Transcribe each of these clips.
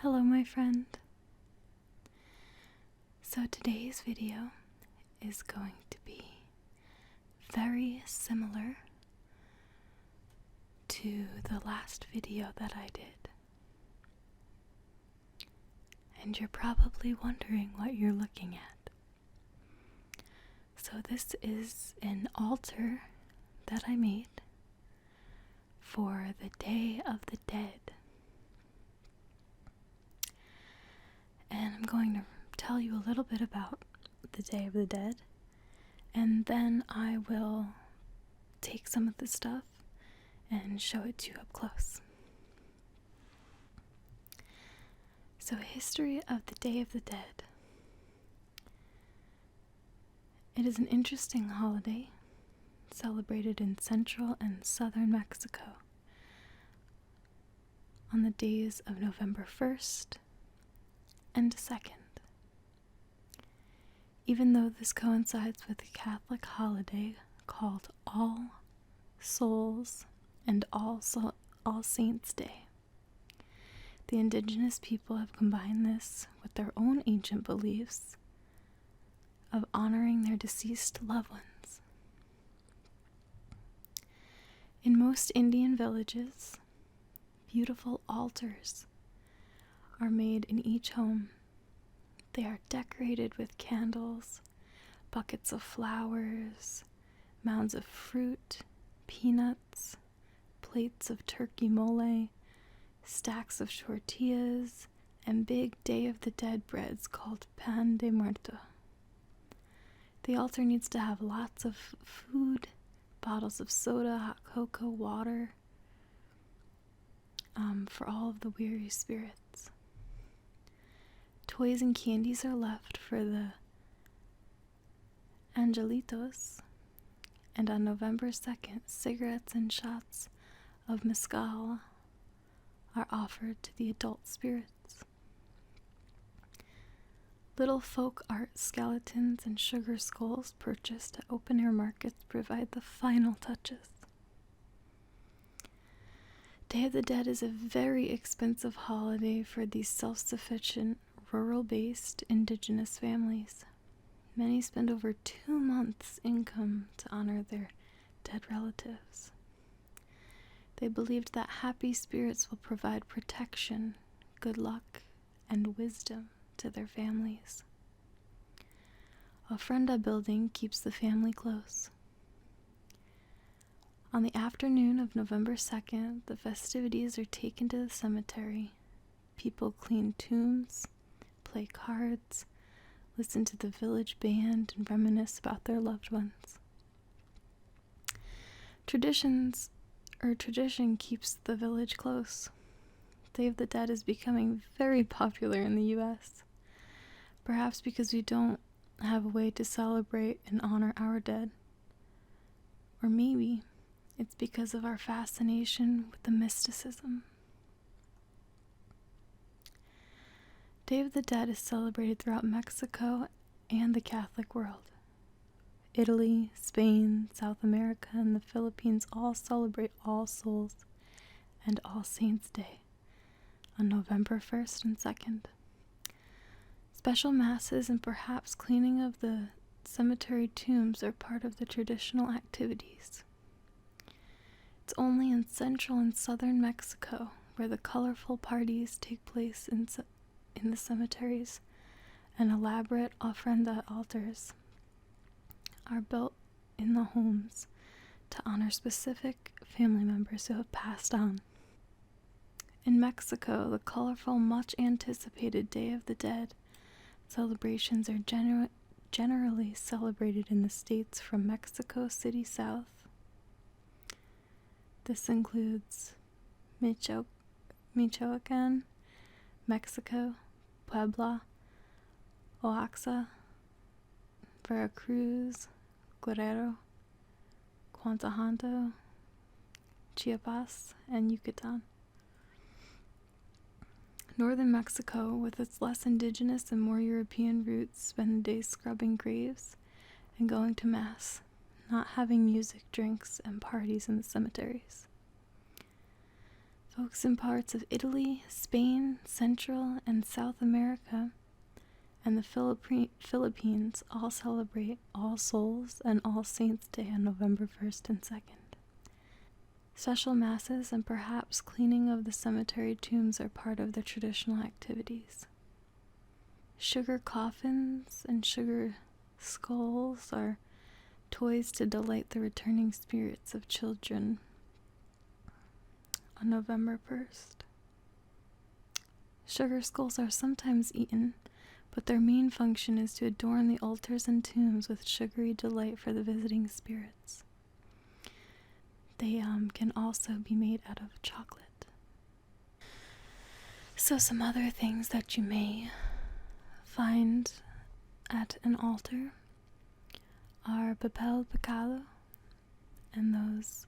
Hello, my friend. So today's video is going to be very similar to the last video that I did. And you're probably wondering what you're looking at. So this is an altar that I made for the Day of the Dead. And I'm going to tell you a little bit about the Day of the Dead, and then I will take some of the stuff and show it to you up close. So, history of the Day of the Dead. It is an interesting holiday celebrated in central and southern Mexico on the days of November 1st and 2nd. Even though this coincides with a Catholic holiday called All Souls and All Saints Day, the indigenous people have combined this with their own ancient beliefs of honoring their deceased loved ones. In most Indian villages, beautiful altars are made in each home. They are decorated with candles, buckets of flowers, mounds of fruit, peanuts, plates of turkey mole, stacks of tortillas, and big Day of the Dead breads called pan de muerto. The altar needs to have lots of food, bottles of soda, hot cocoa, water, for all of the weary spirits. Toys and candies are left for the angelitos, and on November 2nd, cigarettes and shots of mezcal are offered to the adult spirits. Little folk art skeletons and sugar skulls purchased at open-air markets provide the final touches. Day of the Dead is a very expensive holiday for these self-sufficient, rural-based indigenous families. Many spend over 2 months' income to honor their dead relatives. They believed that happy spirits will provide protection, good luck, and wisdom to their families. Ofrenda building keeps the family close. On the afternoon of November 2nd, the festivities are taken to the cemetery. People clean tombs, play cards, listen to the village band, and reminisce about their loved ones. Tradition keeps the village close. Day of the Dead is becoming very popular in the U.S., perhaps because we don't have a way to celebrate and honor our dead. Or maybe it's because of our fascination with the mysticism. Day of the Dead is celebrated throughout Mexico and the Catholic world. Italy, Spain, South America, and the Philippines all celebrate All Souls and All Saints Day on November 1st and 2nd. Special masses and perhaps cleaning of the cemetery tombs are part of the traditional activities. It's only in central and southern Mexico where the colorful parties take place in the cemeteries, and elaborate ofrenda altars are built in the homes to honor specific family members who have passed on. In Mexico, the colorful, much-anticipated Day of the Dead celebrations are generally celebrated in the states from Mexico City south. This includes Michoacan, Mexico, Puebla, Oaxaca, Veracruz, Guerrero, Guanajuato, Chiapas, and Yucatan. Northern Mexico, with its less indigenous and more European roots, spend the day scrubbing graves and going to Mass, not having music, drinks, and parties in the cemeteries. Folks in parts of Italy, Spain, Central and South America, and the Philippines all celebrate All Souls and All Saints Day on November 1st and 2nd. Special masses and perhaps cleaning of the cemetery tombs are part of the traditional activities. Sugar coffins and sugar skulls are toys to delight the returning spirits of children on November 1st. Sugar skulls are sometimes eaten, but their main function is to adorn the altars and tombs with sugary delight for the visiting spirits. They can also be made out of chocolate. So some other things that you may find at an altar are papel picado, and those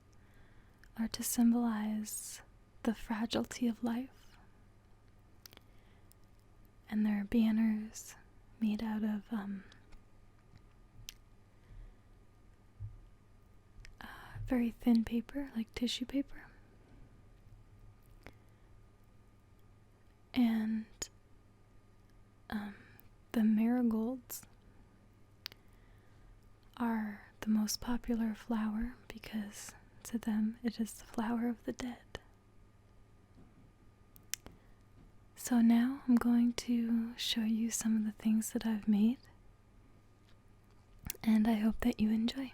are to symbolize the fragility of life. And there are banners made out of very thin paper, like tissue paper. And the marigolds are the most popular flower because to them it is the flower of the dead. So now I'm going to show you some of the things that I've made, and I hope that you enjoy.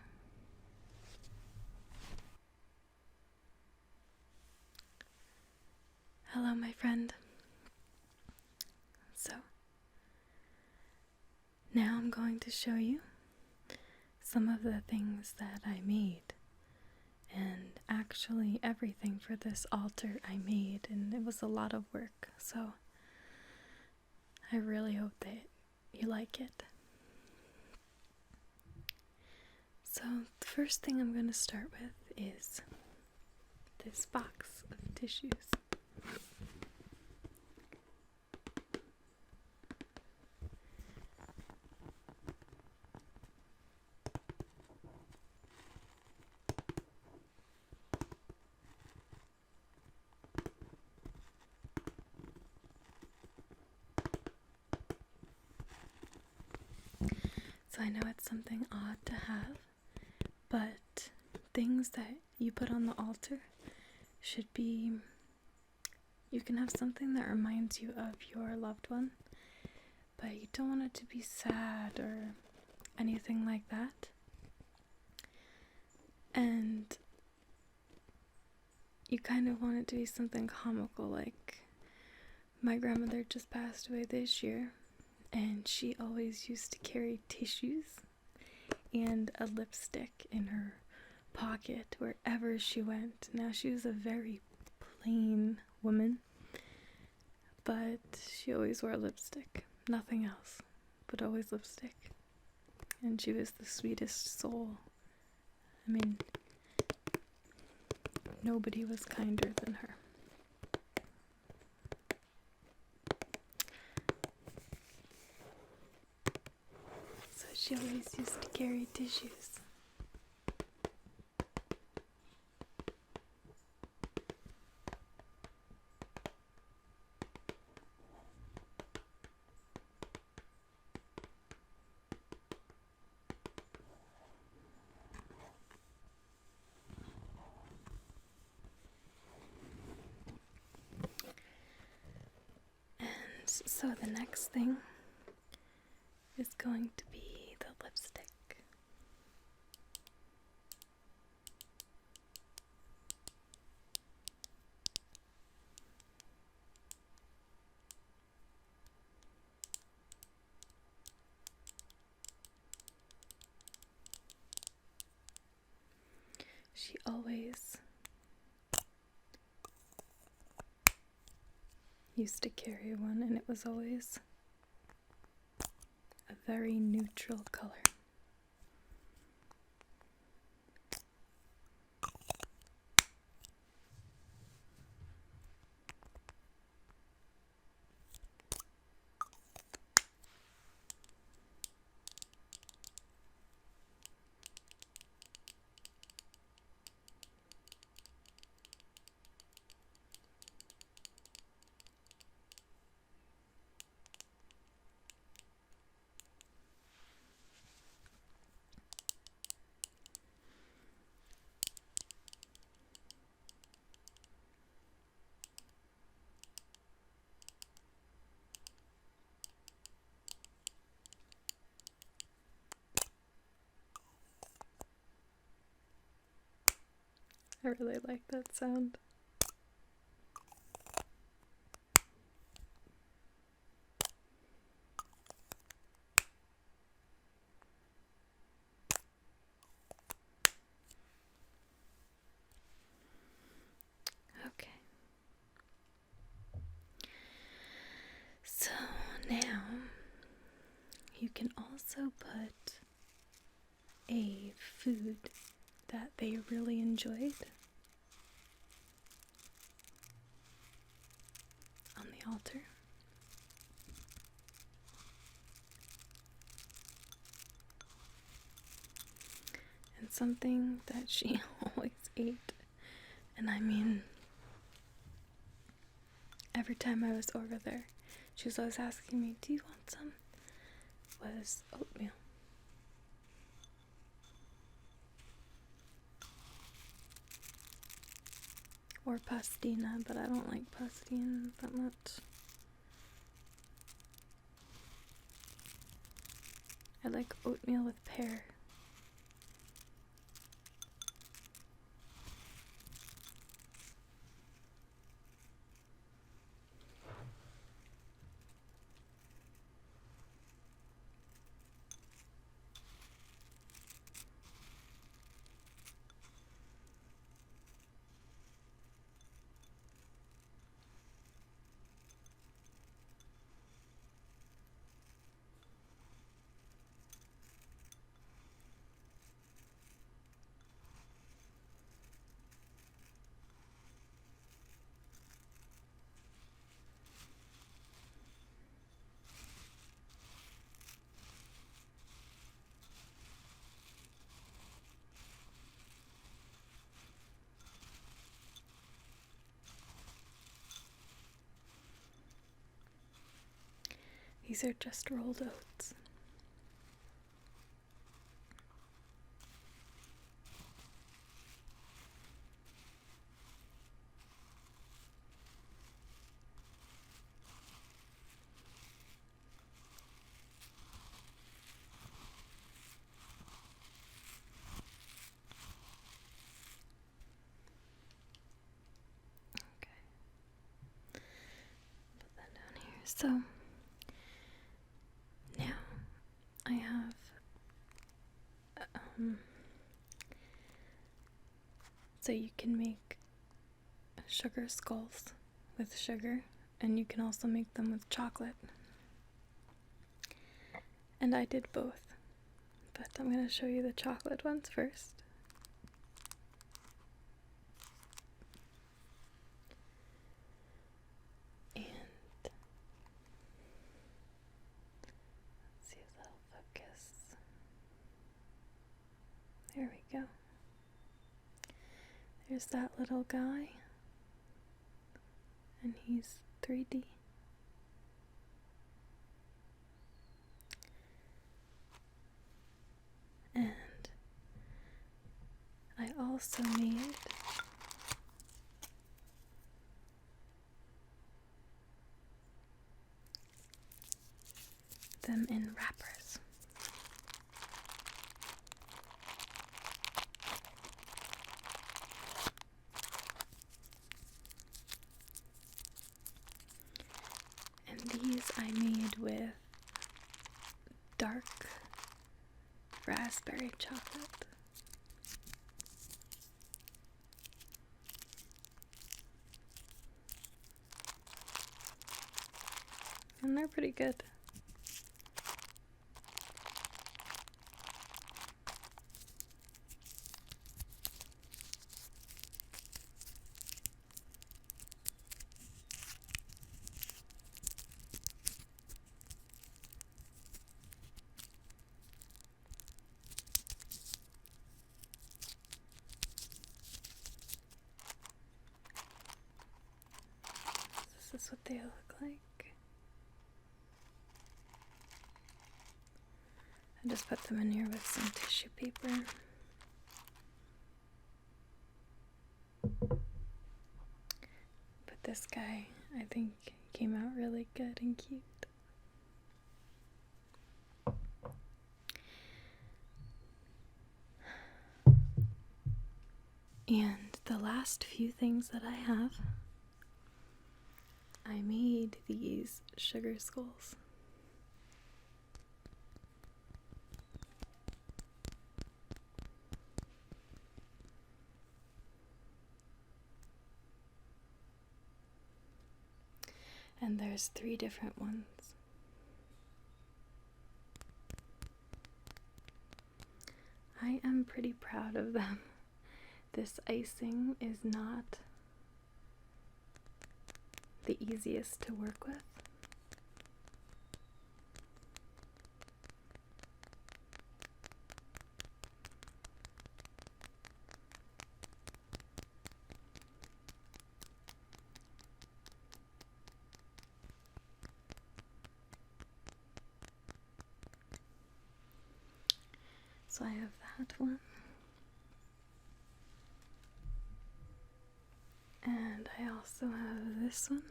Hello, my friend. So, now I'm going to show you some of the things that I made. And actually everything for this altar I made, and it was a lot of work, so I really hope that you like it. So the first thing I'm going to start with is this box of tissues. So I know it's something odd to have, but things that you put on the altar should be, you can have something that reminds you of your loved one, but you don't want it to be sad or anything like that. And you kind of want it to be something comical, like my grandmother just passed away this year, and she always used to carry tissues and a lipstick in her pocket wherever she went. Now, she was a very plain woman, but she always wore lipstick, nothing else, but always lipstick. And she was the sweetest soul. I mean, nobody was kinder than her. So she always used to carry tissues. So the next thing is going to be the lipstick. She always used to carry one, and it was always a very neutral color. I really like that sound. Okay. So now you can also put a food that they really enjoyed on the altar. And something that she always ate. And I mean, every time I was over there, she was always asking me, do you want some? Was oatmeal. Or pastina, but I don't like pastina that much. I like oatmeal with pear. These are just rolled oats. Put that down here. So now I have so you can make sugar skulls with sugar, and you can also make them with chocolate. And I did both, but I'm going to show you the chocolate ones first. And let's see if that'll focus. There we go. There's that little guy, and he's 3D. And I also made them in wrappers. And these I made with dark raspberry chocolate. And they're pretty good. This is what they look like. I just put them in here with some tissue paper. But this guy, I think, came out really good and cute. And the last few things that I have, I made these sugar skulls. And there's 3 different ones. I am pretty proud of them. This icing is not the easiest to work with. So I have that one. And I also have this one.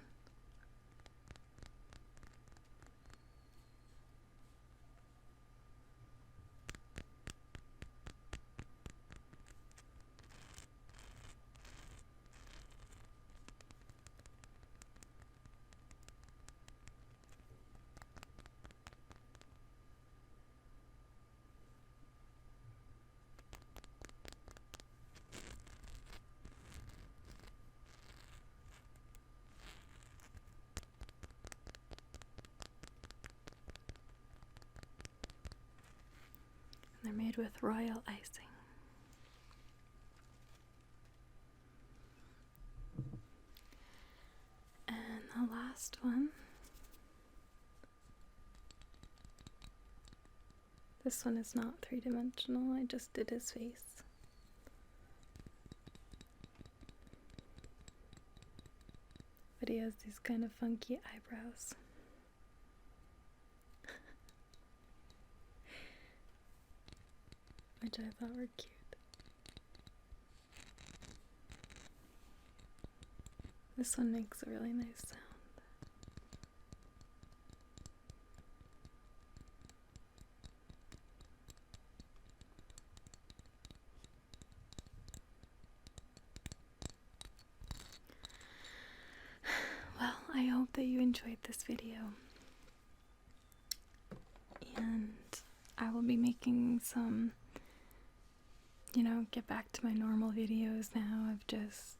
They're made with royal icing. And the last one, this one is not 3-dimensional, I just did his face. But he has these kind of funky eyebrows. Which I thought were cute. This one makes a really nice sound. Well, I hope that you enjoyed this video. And I will be making some, get back to my normal videos now of just,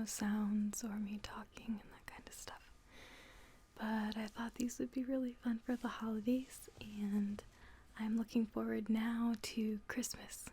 sounds or me talking and that kind of stuff. But I thought these would be really fun for the holidays, and I'm looking forward now to Christmas